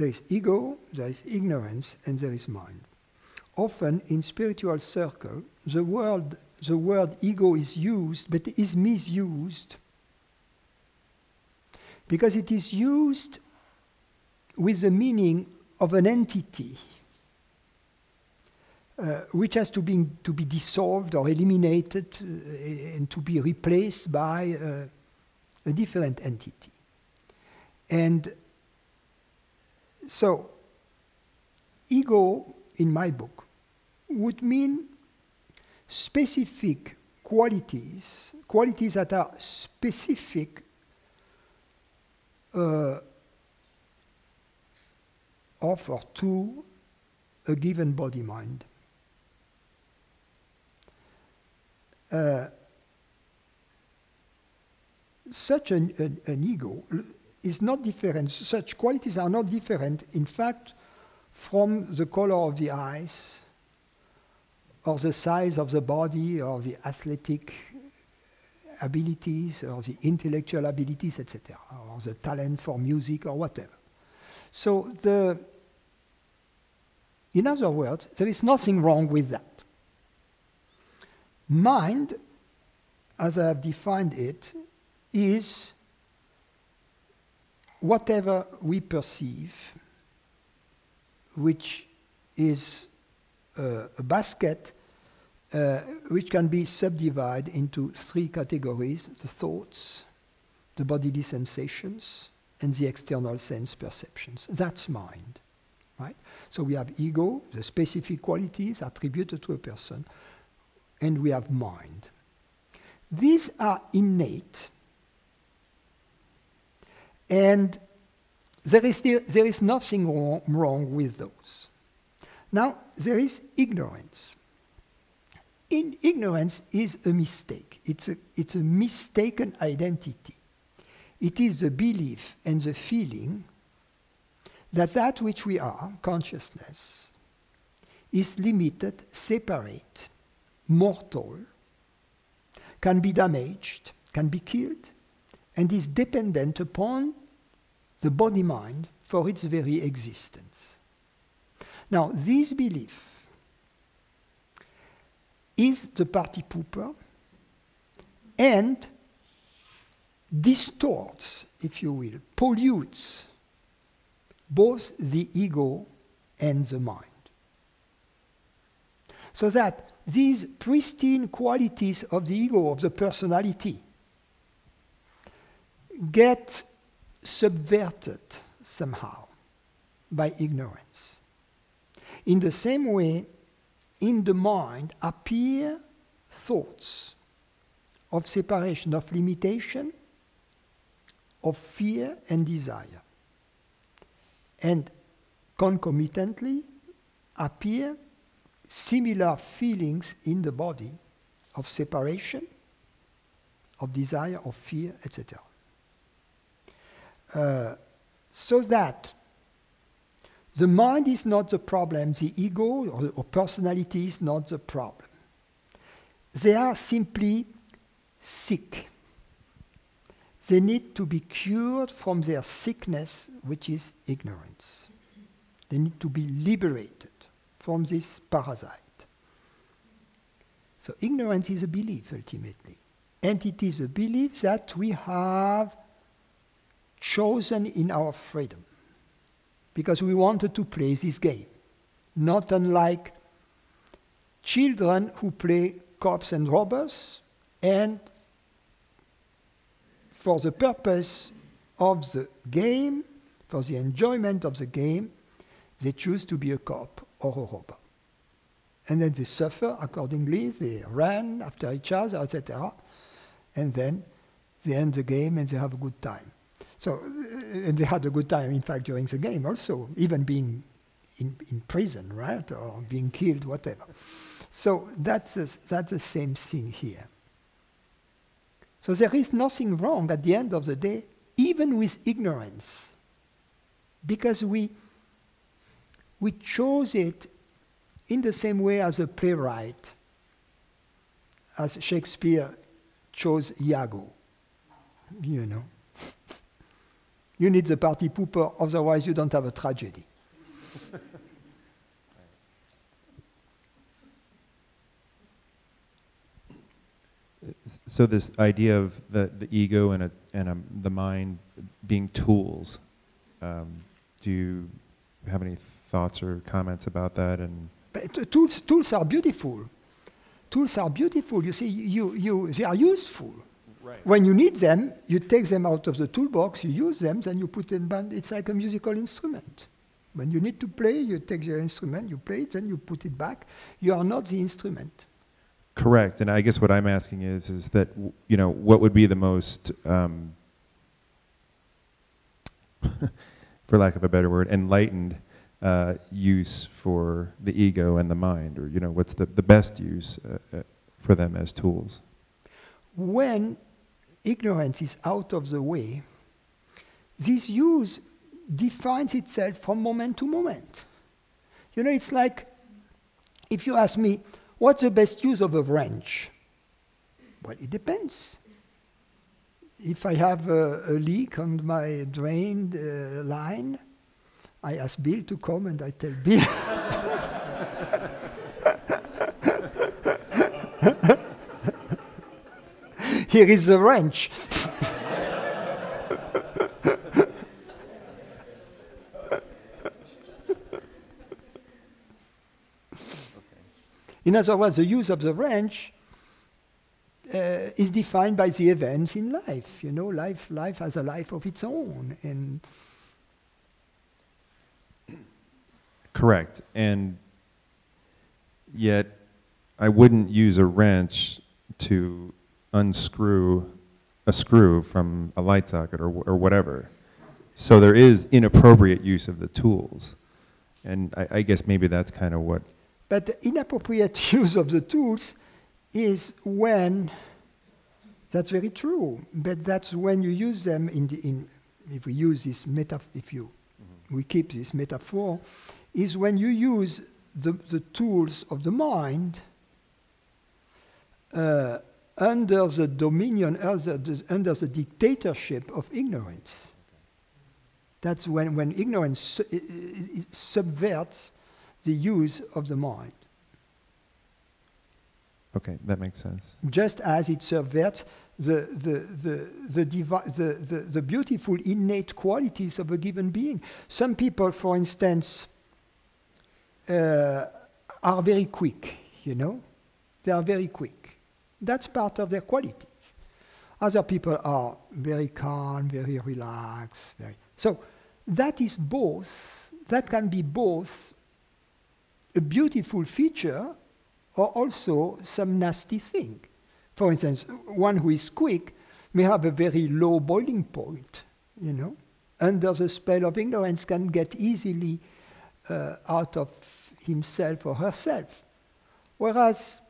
There is ego, there is ignorance, and there is mind. Often in spiritual circle, the word ego is used, but is misused because it is used with the meaning of an entity which has to be dissolved or eliminated and to be replaced by a different entity. And so, ego, in my book, would mean specific qualities that are specific of or to a given body-mind. Such an ego is not different, such qualities are not different, in fact, from the color of the eyes, or the size of the body, or the athletic abilities, or the intellectual abilities, etc., or the talent for music, or whatever. So, in other words, there is nothing wrong with that. Mind, as I have defined it, is whatever we perceive, which is a basket which can be subdivided into three categories: the thoughts, the bodily sensations, and the external sense perceptions. That's mind, right? So we have ego, the specific qualities attributed to a person, and we have mind. These are innate, and there is nothing wrong with those. Now, there is ignorance. Ignorance is a mistake. It's a mistaken identity. It is the belief and the feeling that which we are, consciousness, is limited, separate, mortal, can be damaged, can be killed, and is dependent upon the body-mind for its very existence. Now, this belief is the party pooper and distorts, if you will, pollutes both the ego and the mind. So that these pristine qualities of the ego, of the personality, get subverted somehow by ignorance. In the same way, in the mind appear thoughts of separation, of limitation, of fear and desire. And concomitantly appear similar feelings in the body of separation, of desire, of fear, etc. So that the mind is not the problem, the ego or personality is not the problem. They are simply sick. They need to be cured from their sickness, which is ignorance. They need to be liberated from this parasite. So ignorance is a belief, ultimately. And it is a belief that we have chosen in our freedom, because we wanted to play this game. Not unlike children who play cops and robbers, and for the purpose of the game, for the enjoyment of the game, they choose to be a cop or a robber. And then they suffer accordingly, they run after each other, etc. And then they end the game and they have a good time. So, and they had a good time, in fact, during the game also, even being in prison, right, or being killed, whatever. So that's the same thing here. So there is nothing wrong at the end of the day, even with ignorance, because we chose it in the same way as a playwright, as Shakespeare chose Iago, you know. You need the party pooper, otherwise you don't have a tragedy. So this idea of the ego and the mind being tools, do you have any thoughts or comments about that? And But tools are beautiful. Tools are beautiful. You see, they are useful. right. When you need them, you take them out of the toolbox, you use them, then you put them back. It's like a musical instrument. When you need to play, you take your instrument, you play it, then you put it back. You are not the instrument. Correct. And I guess what I'm asking is that, you know, what would be the most, for lack of a better word, enlightened use for the ego and the mind, or, you know, what's the best use for them as tools? When ignorance is out of the way, this use defines itself from moment to moment. You know, it's like, if you ask me, what's the best use of a wrench? Well, it depends. If I have a leak on my drain line, I ask Bill to come and I tell Bill. Here is the wrench. In other words, the use of the wrench is defined by the events in life. You know, life has a life of its own. And correct. And yet, I wouldn't use a wrench to unscrew a screw from a light socket or whatever. So there is inappropriate use of the tools. And I guess maybe that's kind of what... But the inappropriate use of the tools is when, that's very true, but that's when you use them if we use this metaphor, we keep this metaphor, is when you use the tools of the mind under the dominion, under the dictatorship of ignorance. That's when ignorance subverts the use of the mind. Okay, that makes sense. Just as it subverts the beautiful innate qualities of a given being. Some people, for instance, are very quick, you know? They are very quick. That's part of their quality. Other people are very calm, very relaxed. So that is both, that can be both a beautiful feature or also some nasty thing. For instance, one who is quick may have a very low boiling point, you know, under the spell of ignorance can get easily out of himself or herself. Whereas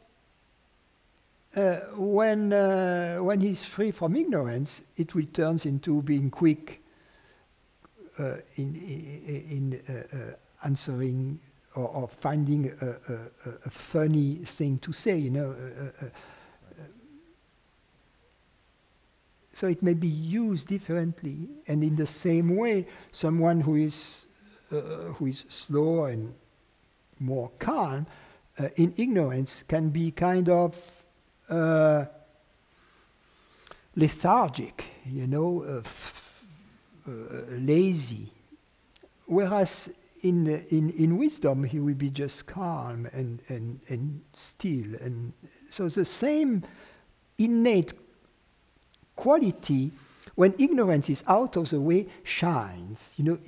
when he's free from ignorance, it will turn into being quick in answering or finding a funny thing to say, you know. So it may be used differently, and in the same way, someone who is slow and more calm in ignorance can be kind of lethargic, you know, lazy. Whereas in wisdom, he will be just calm and still. And so the same innate quality, when ignorance is out of the way, shines. You know,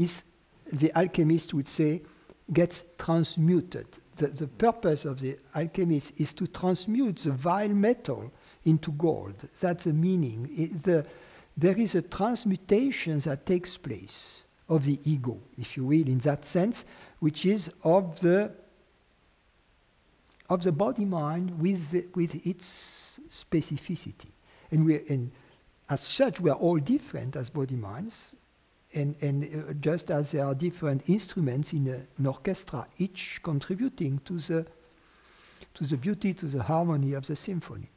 the alchemist would say, gets transmuted. The purpose of the alchemist is to transmute the vile metal into gold. That's the meaning. There is a transmutation that takes place of the ego, if you will, in that sense, which is of the body-mind with its specificity. And as such, we are all different as body-minds, and just as there are different instruments in an orchestra, each contributing to the beauty, to the harmony of the symphony.